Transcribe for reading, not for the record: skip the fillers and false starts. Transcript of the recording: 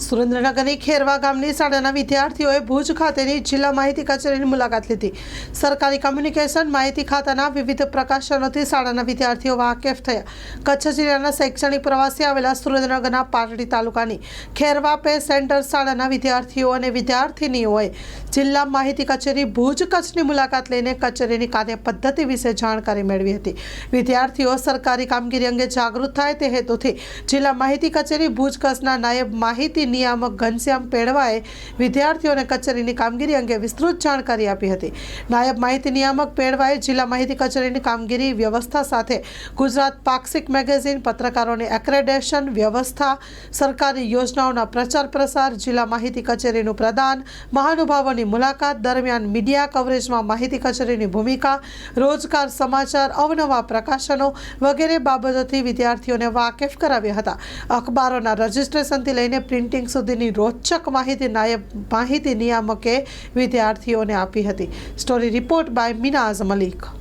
સુરેન્દ્રનગરની ખેરવા ગામની શાળાના વિદ્યાર્થીઓએ ભુજ ખાતેની જિલ્લા માહિતી કચેરીની મુલાકાત લીધી। સરકારી કમ્યુનિકેશન માહિતી ખાતાના વિવિધ પ્રકાશનોથી શાળાના વિદ્યાર્થીઓ વાકેફ થયા। કચ્છ જિલ્લાના શૈક્ષણિક પ્રવાસે આવેલા સુરેન્દ્રનગરના પાટડી તાલુકાની ખેરવા પે સેન્ટર શાળાના વિદ્યાર્થીઓ અને વિદ્યાર્થિનીઓએ જિલ્લા માહિતી કચેરી ભુજ કચ્છની મુલાકાત લઈને કચેરીની કાર્ય પદ્ધતિ વિશે જાણકારી મેળવી હતી। વિદ્યાર્થીઓ સરકારી કામગીરી અંગે જાગૃત થાય તે હેતુથી જિલ્લા માહિતી કચેરી ભુજ કચ્છના નાયબ માહિતી નિયામક ઘનશ્યામ પેડવાએ વિદ્યાર્થીઓને કચેરીની કામગીરી અંગે વિસ્તૃત જાણકારી આપી હતી। નાયબ માહિતી નિયામક પેડવાએ જિલ્લા માહિતી કચેરીની કામગીરી વ્યવસ્થા સાથે ગુજરાત પાક્ષિક મેગેઝિન, પત્રકારોની એક્રેડિટેશન વ્યવસ્થા, સરકારી યોજનાઓના પ્રચાર પ્રસાર, જિલ્લા માહિતી કચેરીનું પ્રદાન, મહાનુભાવોની મુલાકાત દરમિયાન મીડિયા કવરેજમાં માહિતી કચેરીની ભૂમિકા, રોજગાર સમાચાર, અવનવા પ્રકાશનો વગેરે બાબતોથી વિદ્યાર્થીઓને વાકેફ કરાવ્યા હતા। અખબારોના રજિસ્ટ્રેશનથી લઈને પ્રિન્ટિંગ સુધીની રોચક માહિતી નાયબ માહિતી નિયામકે વિદ્યાર્થીઓને આપી હતી। Story report by Minaz Malik.